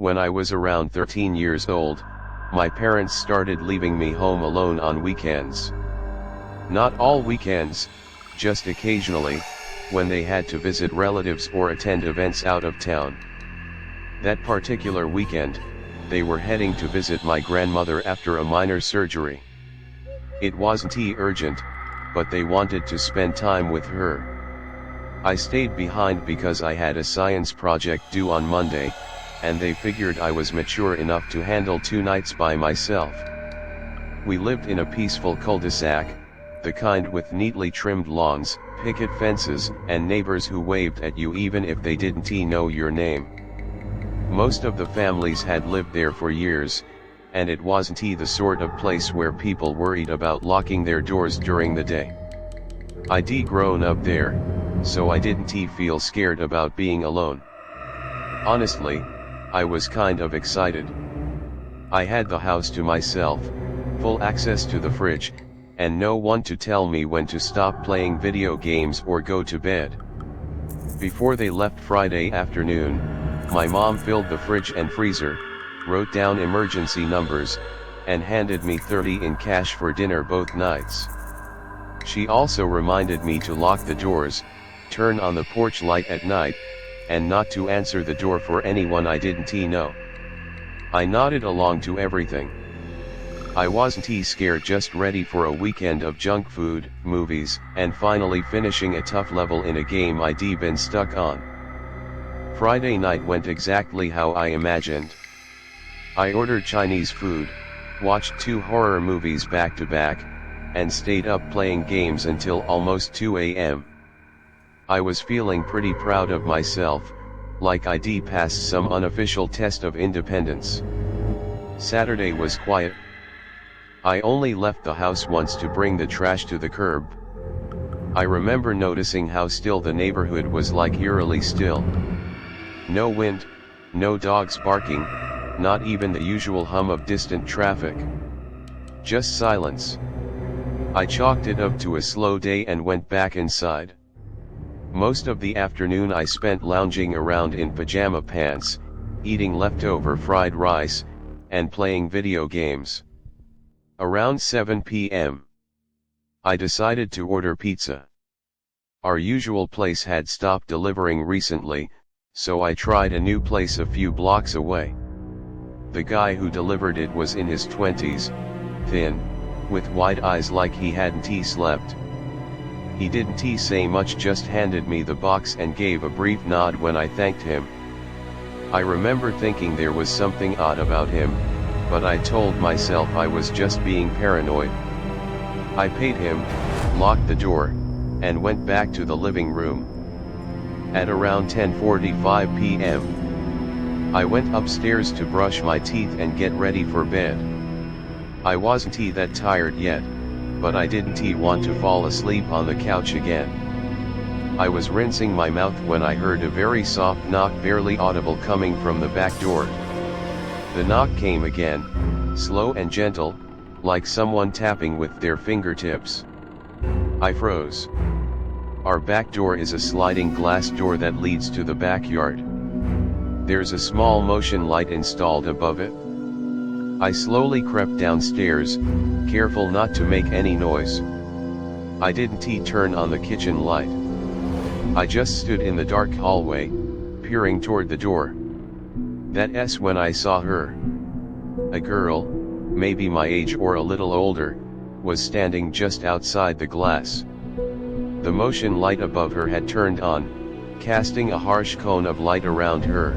When I was around 13 years old, my parents started leaving me home alone on weekends. Not all weekends, just occasionally, when they had to visit relatives or attend events out of town. That particular weekend, they were heading to visit my grandmother after a minor surgery. It wasn't urgent, but they wanted to spend time with her. I stayed behind because I had a science project due on Monday, and they figured I was mature enough to handle 2 nights by myself. We lived in a peaceful cul-de-sac, the kind with neatly trimmed lawns, picket fences, and neighbors who waved at you even if they didn't know your name. Most of the families had lived there for years, and it wasn't the sort of place where people worried about locking their doors during the day. I'd grown up there, so I didn't feel scared about being alone. Honestly, I was kind of excited. I had the house to myself, full access to the fridge, and no one to tell me when to stop playing video games or go to bed. Before they left Friday afternoon, my mom filled the fridge and freezer, wrote down emergency numbers, and handed me $30 in cash for dinner both nights. She also reminded me to lock the doors, turn on the porch light at night, and not to answer the door for anyone I didn't know. I nodded along to everything. I wasn't scared, just ready for a weekend of junk food, movies, and finally finishing a tough level in a game I'd been stuck on. Friday night went exactly how I imagined. I ordered Chinese food, watched 2 horror movies back to back, and stayed up playing games until almost 2 a.m. I was feeling pretty proud of myself, like I'd passed some unofficial test of independence. Saturday was quiet. I only left the house once to bring the trash to the curb. I remember noticing how still the neighborhood was, like eerily still. No wind, no dogs barking, not even the usual hum of distant traffic. Just silence. I chalked it up to a slow day and went back inside. Most of the afternoon I spent lounging around in pajama pants, eating leftover fried rice, and playing video games. Around 7 p.m. I decided to order pizza. Our usual place had stopped delivering recently, so I tried a new place a few blocks away. The guy who delivered it was in his 20s, thin, with wide eyes like he hadn't slept. He didn't say much, just handed me the box and gave a brief nod when I thanked him. I remember thinking there was something odd about him, but I told myself I was just being paranoid. I paid him, locked the door, and went back to the living room. At around 10:45 p.m., I went upstairs to brush my teeth and get ready for bed. I wasn't that tired yet, but I didn't want to fall asleep on the couch again. I was rinsing my mouth when I heard a very soft knock, barely audible, coming from the back door. The knock came again, slow and gentle, like someone tapping with their fingertips. I froze. Our back door is a sliding glass door that leads to the backyard. There's a small motion light installed above it. I slowly crept downstairs, careful not to make any noise. I didn't turn on the kitchen light. I just stood in the dark hallway, peering toward the door. That's when I saw her. A girl, maybe my age or a little older, was standing just outside the glass. The motion light above her had turned on, casting a harsh cone of light around her.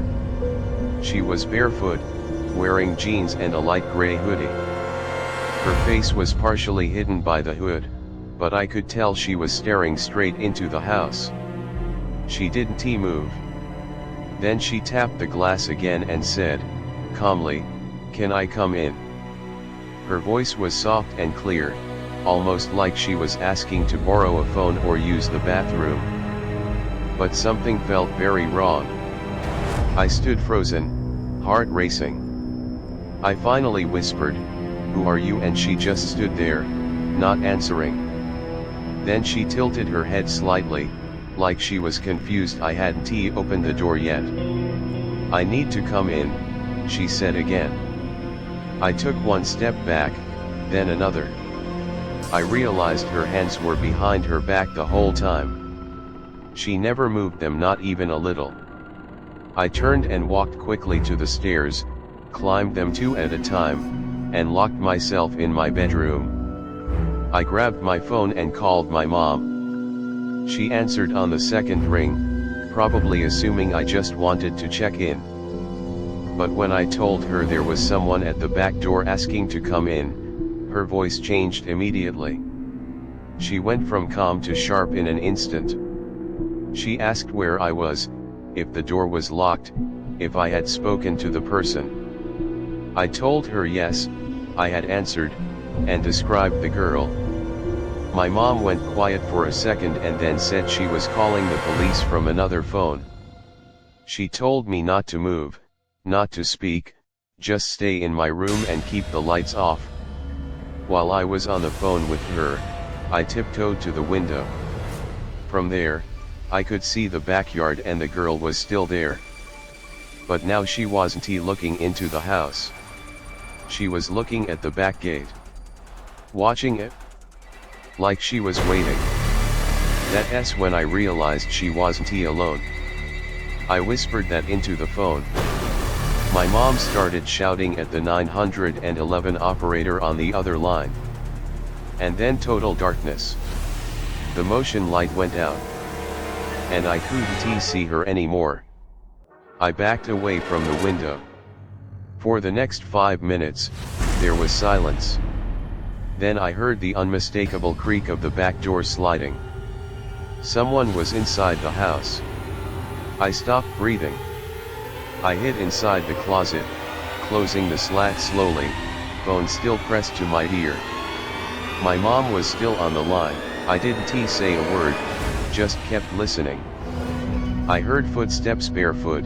She was barefoot, wearing jeans and a light gray hoodie. Her face was partially hidden by the hood, but I could tell she was staring straight into the house. She didn't move. Then she tapped the glass again and said, calmly, "Can I come in?" Her voice was soft and clear, almost like she was asking to borrow a phone or use the bathroom. But something felt very wrong. I stood frozen, heart racing. I finally whispered, "Who are you?" and she just stood there, not answering. Then she tilted her head slightly, like she was confused I hadn't opened the door yet. "I need to come in," she said again. I took one step back, then another. I realized her hands were behind her back the whole time. She never moved them, not even a little. I turned and walked quickly to the stairs, climbed them two at a time, and locked myself in my bedroom. I grabbed my phone and called my mom. She answered on the second ring, probably assuming I just wanted to check in. But when I told her there was someone at the back door asking to come in, her voice changed immediately. She went from calm to sharp in an instant. She asked where I was, if the door was locked, if I had spoken to the person. I told her yes, I had answered, and described the girl. My mom went quiet for a second and then said she was calling the police from another phone. She told me not to move, not to speak, just stay in my room and keep the lights off. While I was on the phone with her, I tiptoed to the window. From there, I could see the backyard and the girl was still there. But now she wasn't looking into the house. She was looking at the back gate. Watching it. Like she was waiting. That's when I realized she wasn't alone. I whispered that into the phone. My mom started shouting at the 911 operator on the other line. And then total darkness. The motion light went out. And I couldn't see her anymore. I backed away from the window. For the next 5 minutes, there was silence. Then I heard the unmistakable creak of the back door sliding. Someone was inside the house. I stopped breathing. I hid inside the closet, closing the slat slowly, phone still pressed to my ear. My mom was still on the line. I didn't say a word, just kept listening. I heard footsteps barefoot,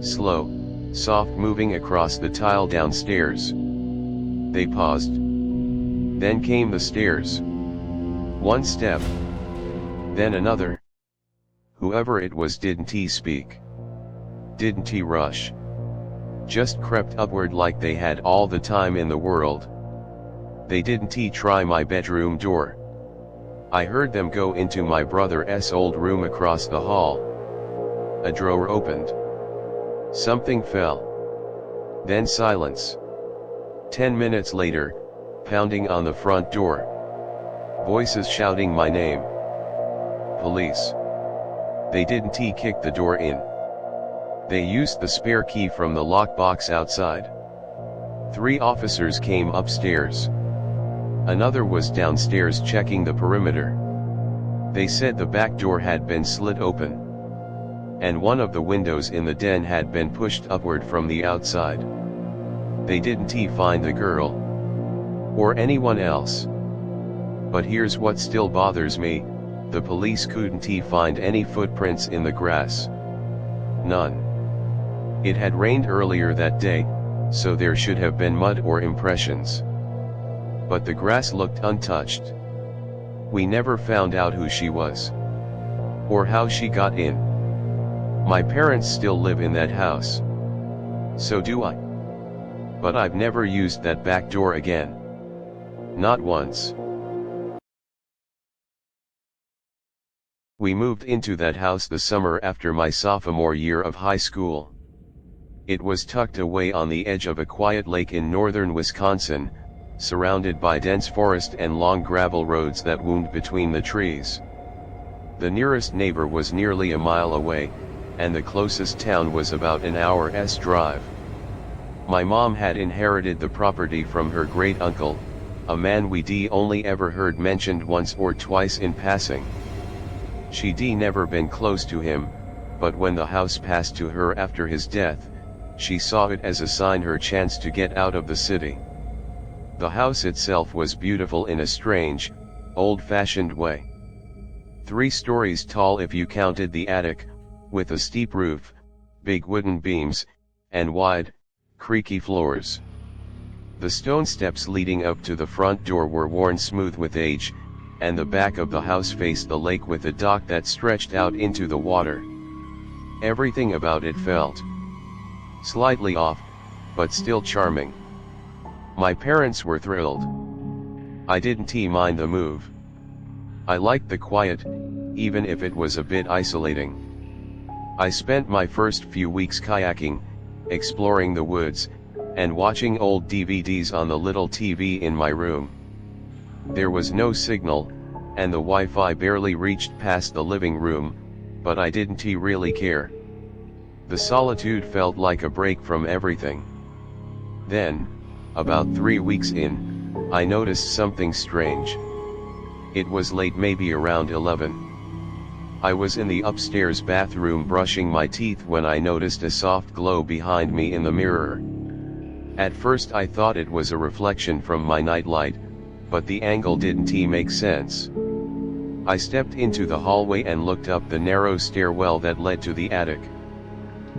slow, soft moving across the tile downstairs. They paused. Then came the stairs. One step. Then another. Whoever it was didn't speak. Didn't rush. Just crept upward like they had all the time in the world. They didn't try my bedroom door. I heard them go into my brother's old room across the hall. A drawer opened. Something fell. Then silence. 10 minutes later, pounding on the front door. Voices shouting my name. Police. They didn't kick the door in. They used the spare key from the lockbox outside. 3 officers came upstairs. Another was downstairs checking the perimeter. They said the back door had been slit open. And one of the windows in the den had been pushed upward from the outside. They didn't find the girl. Or anyone else. But here's what still bothers me, the police couldn't find any footprints in the grass. None. It had rained earlier that day, so there should have been mud or impressions. But the grass looked untouched. We never found out who she was. Or how she got in. My parents still live in that house. So do I. But I've never used that back door again. Not once. We moved into that house the summer after my sophomore year of high school. It was tucked away on the edge of a quiet lake in northern Wisconsin, surrounded by dense forest and long gravel roads that wound between the trees. The nearest neighbor was nearly a mile away, and the closest town was about an hour's drive. My mom had inherited the property from her great-uncle, a man we'd only ever heard mentioned once or twice in passing. She'd never been close to him, but when the house passed to her after his death, she saw it as a sign her chance to get out of the city. The house itself was beautiful in a strange, old-fashioned way. 3 stories tall if you counted the attic, with a steep roof, big wooden beams, and wide, creaky floors. The stone steps leading up to the front door were worn smooth with age, and the back of the house faced the lake with a dock that stretched out into the water. Everything about it felt slightly off, but still charming. My parents were thrilled. I didn't mind the move. I liked the quiet, even if it was a bit isolating. I spent my first few weeks kayaking, exploring the woods, and watching old DVDs on the little TV in my room. There was no signal, and the Wi-Fi barely reached past the living room, but I didn't really care. The solitude felt like a break from everything. Then, about 3 weeks in, I noticed something strange. It was late, maybe around 11. I was in the upstairs bathroom brushing my teeth when I noticed a soft glow behind me in the mirror. At first I thought it was a reflection from my nightlight, but the angle didn't make sense. I stepped into the hallway and looked up the narrow stairwell that led to the attic.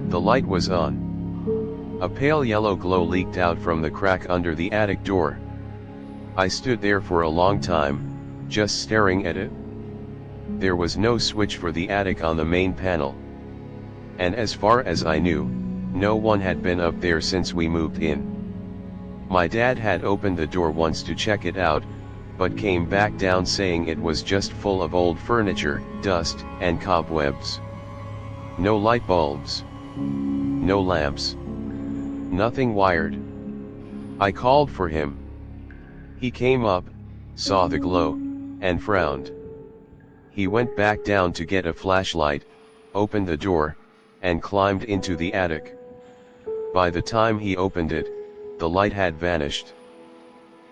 The light was on. A pale yellow glow leaked out from the crack under the attic door. I stood there for a long time, just staring at it. There was no switch for the attic on the main panel. And as far as I knew, no one had been up there since we moved in. My dad had opened the door once to check it out, but came back down saying it was just full of old furniture, dust, and cobwebs. No light bulbs. No lamps. Nothing wired. I called for him. He came up, saw the glow, and frowned. He went back down to get a flashlight, opened the door, and climbed into the attic. By the time he opened it, the light had vanished.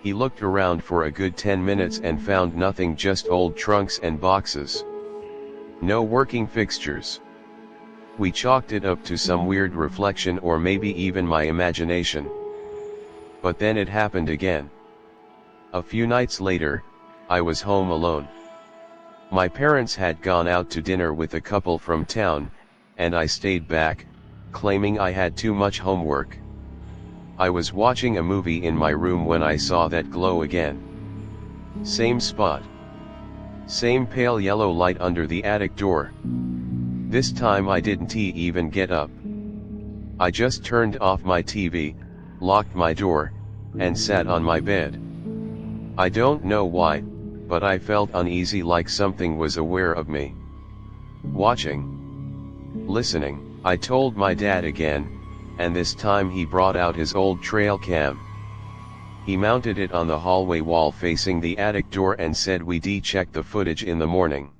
He looked around for a good 10 minutes and found nothing, just old trunks and boxes. No working fixtures. We chalked it up to some weird reflection or maybe even my imagination. But then it happened again. A few nights later, I was home alone. My parents had gone out to dinner with a couple from town, and I stayed back, claiming I had too much homework. I was watching a movie in my room when I saw that glow again. Same spot. Same pale yellow light under the attic door. This time I didn't even get up. I just turned off my TV, locked my door, and sat on my bed. I don't know why, but I felt uneasy, like something was aware of me. Watching. Listening. I told my dad again, and this time he brought out his old trail cam. He mounted it on the hallway wall facing the attic door and said we'd check the footage in the morning.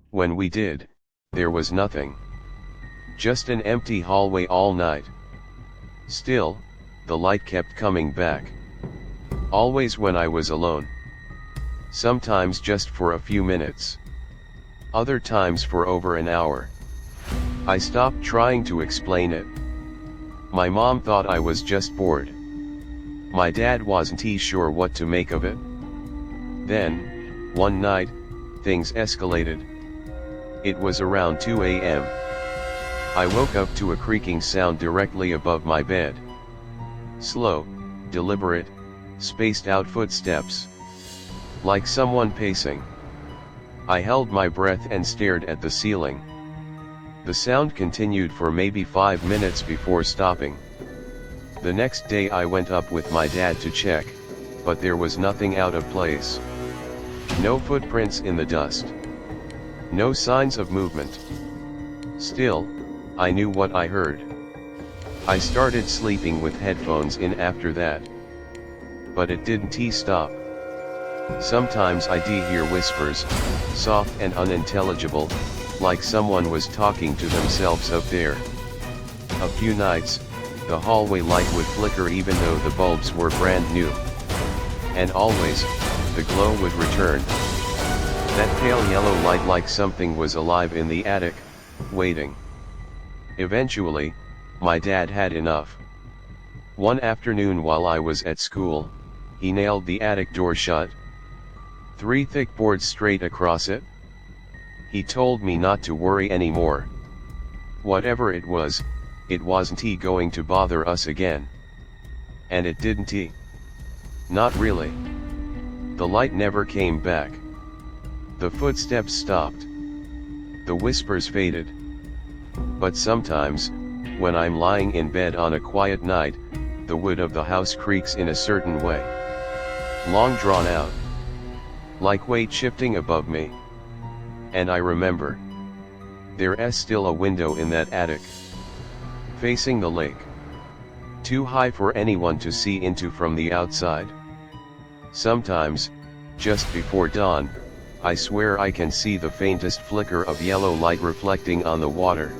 When we did, there was nothing. Just an empty hallway all night. Still, the light kept coming back. Always when I was alone. Sometimes just for a few minutes. Other times for over an hour. I stopped trying to explain it. My mom thought I was just bored. My dad wasn't sure what to make of it. Then, one night, things escalated. It was around 2 a.m. I woke up to a creaking sound directly above my bed. Slow, deliberate, spaced out footsteps. Like someone pacing. I held my breath and stared at the ceiling. The sound continued for maybe 5 minutes before stopping. The next day I went up with my dad to check, but there was nothing out of place. No footprints in the dust. No signs of movement. Still, I knew what I heard. I started sleeping with headphones in after that. But it didn't stop. Sometimes I'd hear whispers, soft and unintelligible, like someone was talking to themselves up there. A few nights, the hallway light would flicker even though the bulbs were brand new. And always, the glow would return. That pale yellow light, like something was alive in the attic, waiting. Eventually, my dad had enough. One afternoon while I was at school, he nailed the attic door shut. 3 thick boards straight across it. He told me not to worry anymore. Whatever it wasn't going to bother us again. And it didn't. Not really. The light never came back. The footsteps stopped. The whispers faded. But sometimes, When I'm lying in bed on a quiet night, the wood of the house creaks in a certain way. Long drawn out. Like weight shifting above me. And I remember. There's still a window in that attic. Facing the lake. Too high for anyone to see into from the outside. Sometimes, just before dawn, I swear I can see the faintest flicker of yellow light reflecting on the water.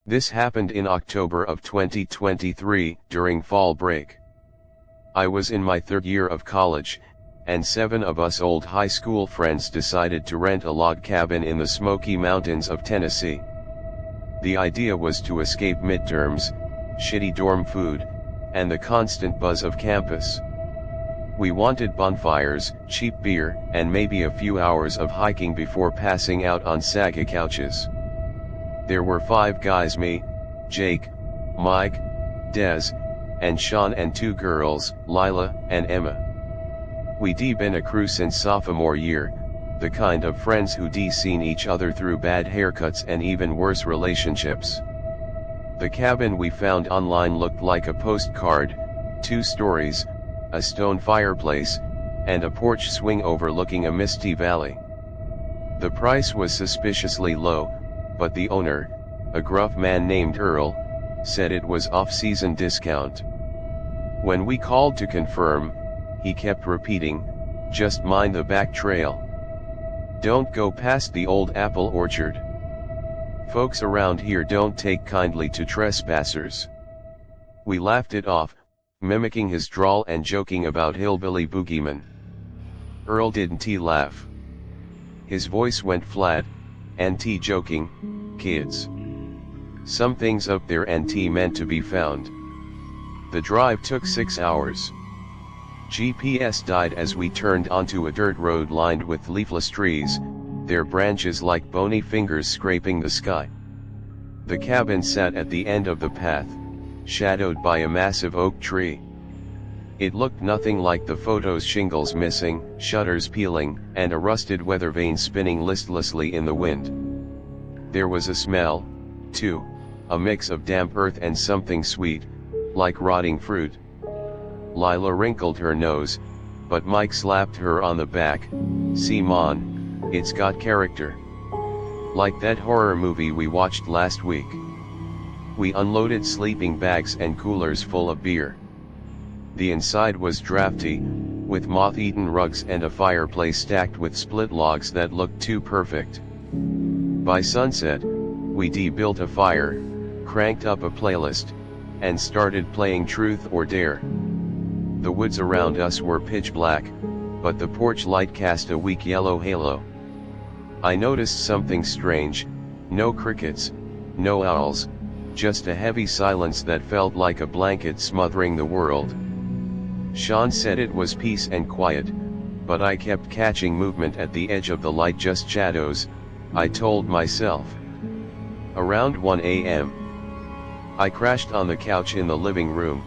This happened in October of 2023, during fall break. I was in my third year of college, and 7 of us old high school friends decided to rent a log cabin in the Smoky Mountains of Tennessee. The idea was to escape midterms, shitty dorm food, and the constant buzz of campus. We wanted bonfires, cheap beer, and maybe a few hours of hiking before passing out on Saga couches. There were 5 guys: me, Jake, Mike, Dez, and Sean, and 2 girls, Lila and Emma. We'd been a crew since sophomore year, the kind of friends who'd seen each other through bad haircuts and even worse relationships. The cabin we found online looked like a postcard: 2 stories, a stone fireplace, and a porch swing overlooking a misty valley. The price was suspiciously low, but the owner, a gruff man named Earl, said it was off-season discount. When we called to confirm, he kept repeating, "Just mind the back trail. Don't go past the old apple orchard. Folks around here don't take kindly to trespassers." We laughed it off, mimicking his drawl and joking about hillbilly boogeymen. Earl didn't laugh. His voice went flat, and joking, "Kids. Some things up there and meant to be found." The drive took 6 hours. GPS died as we turned onto a dirt road lined with leafless trees, their branches like bony fingers scraping the sky. The cabin sat at the end of the path, shadowed by a massive oak tree. It looked nothing like the photos: shingles missing, shutters peeling, and a rusted weather vane spinning listlessly in the wind. There was a smell, too, a mix of damp earth and something sweet, like rotting fruit. Lila wrinkled her nose, but Mike slapped her on the back. "See, Mon, it's got character. Like that horror movie we watched last week." We unloaded sleeping bags and coolers full of beer. The inside was drafty, with moth-eaten rugs and a fireplace stacked with split logs that looked too perfect. By sunset, we built a fire, cranked up a playlist, and started playing Truth or Dare. The woods around us were pitch black, but the porch light cast a weak yellow halo. I noticed something strange: no crickets, no owls, just a heavy silence that felt like a blanket smothering the world. Sean said it was peace and quiet, but I kept catching movement at the edge of the light. "Just shadows," I told myself. Around 1 a.m. I crashed on the couch in the living room.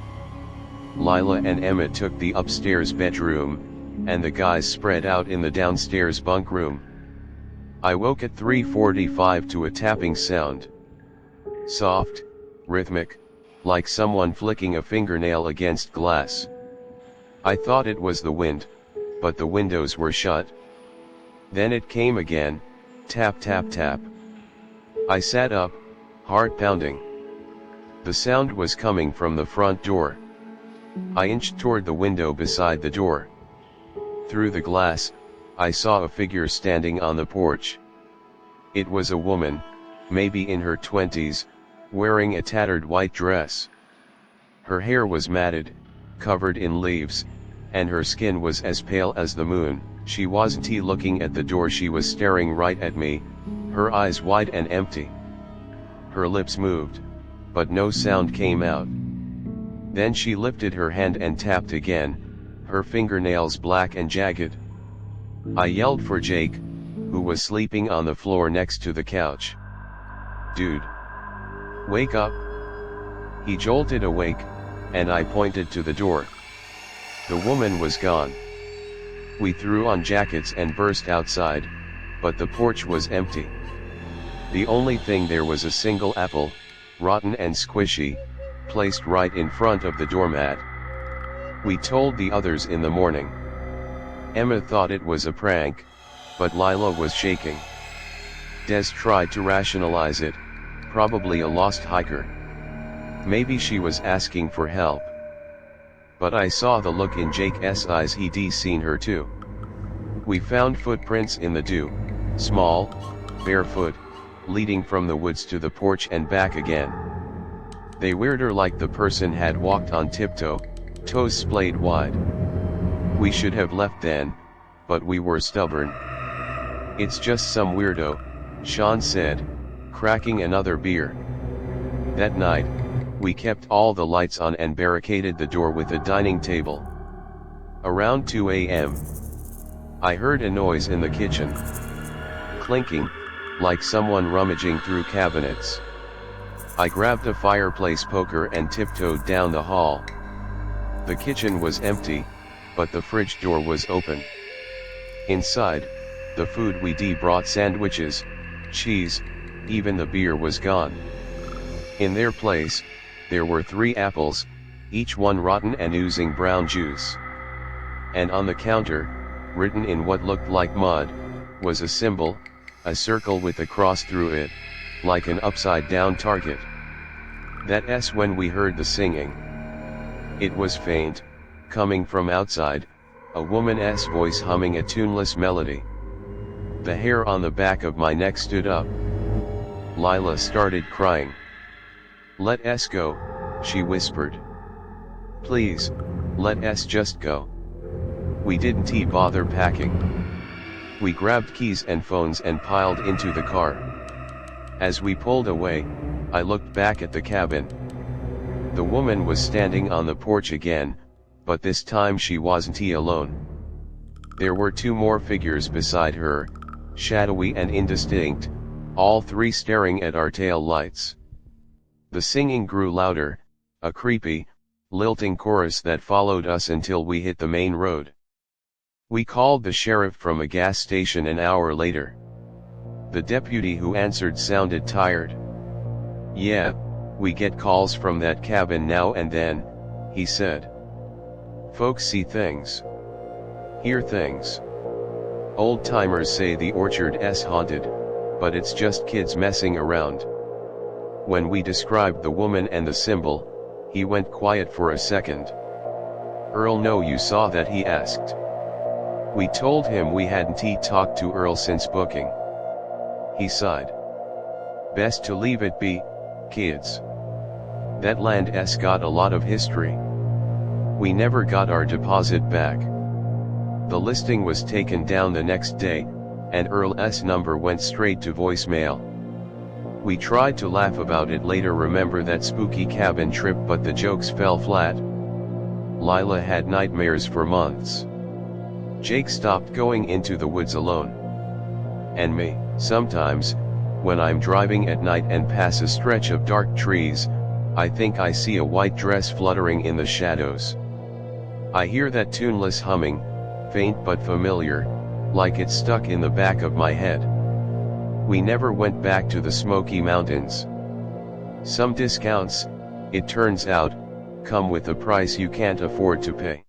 Lila and Emma took the upstairs bedroom, and the guys spread out in the downstairs bunk room. I woke at 3:45 to a tapping sound. Soft, rhythmic, like someone flicking a fingernail against glass. I thought it was the wind, but the windows were shut. Then it came again: tap tap tap. I sat up, heart pounding. The sound was coming from the front door. I inched toward the window beside the door. Through the glass, I saw a figure standing on the porch. It was a woman, maybe in her 20s, wearing a tattered white dress. Her hair was matted, covered in leaves, and her skin was as pale as the moon. She wasn't looking at the door, she was staring right at me, her eyes wide and empty. Her lips moved, but no sound came out. Then she lifted her hand and tapped again, her fingernails black and jagged. I yelled for Jake, who was sleeping on the floor next to the couch. "Dude, wake up!" He jolted awake, and I pointed to the door. The woman was gone. We threw on jackets and burst outside, but the porch was empty. The only thing there was a single apple, rotten and squishy, placed right in front of the doormat. We told the others in the morning. Emma thought it was a prank, but Lila was shaking. Des tried to rationalize it, probably a lost hiker. Maybe she was asking for help. But I saw the look in Jake's eyes, he'd seen her too. We found footprints in the dew, small, barefoot, leading from the woods to the porch and back again. They weirder like the person had walked on tiptoe, toes splayed wide. We should have left then, but we were stubborn. It's just some weirdo, Sean said, cracking another beer. That night, we kept all the lights on and barricaded the door with a dining table. Around 2 a.m., I heard a noise in the kitchen. Clinking, like someone rummaging through cabinets. I grabbed a fireplace poker and tiptoed down the hall. The kitchen was empty, but the fridge door was open. Inside, the food we'd brought, sandwiches, cheese, even the beer was gone. In their place, there were 3 apples, each one rotten and oozing brown juice. And on the counter, written in what looked like mud, was a symbol, a circle with a cross through it, like an upside-down target. That's when we heard the singing. It was faint, coming from outside, a woman's voice humming a tuneless melody. The hair on the back of my neck stood up. Lila started crying. "Let us go," she whispered. "Please, let us just go." We didn't bother packing. We grabbed keys and phones and piled into the car. As we pulled away, I looked back at the cabin. The woman was standing on the porch again, but this time she wasn't alone. There were 2 more figures beside her, shadowy and indistinct, all 3 staring at our tail lights. The singing grew louder, a creepy, lilting chorus that followed us until we hit the main road. We called the sheriff from a gas station an hour later. The deputy who answered sounded tired. "Yeah, we get calls from that cabin now and then," he said. "Folks see things. Hear things. Old timers say the orchard's haunted, but it's just kids messing around." When we described the woman and the symbol, he went quiet for a second. "Earl, know you saw that?" he asked. We told him we hadn't talked to Earl since booking. He sighed. "Best to leave it be, kids. That land's got a lot of history. We never got our deposit back." The listing was taken down the next day, and Earl's number went straight to voicemail. We tried to laugh about it later, remember that spooky cabin trip, but the jokes fell flat. Lila had nightmares for months. Jake stopped going into the woods alone. And me, sometimes, when I'm driving at night and pass a stretch of dark trees, I think I see a white dress fluttering in the shadows. I hear that tuneless humming, faint but familiar, like it's stuck in the back of my head. We never went back to the Smoky Mountains. Some discounts, it turns out, come with a price you can't afford to pay.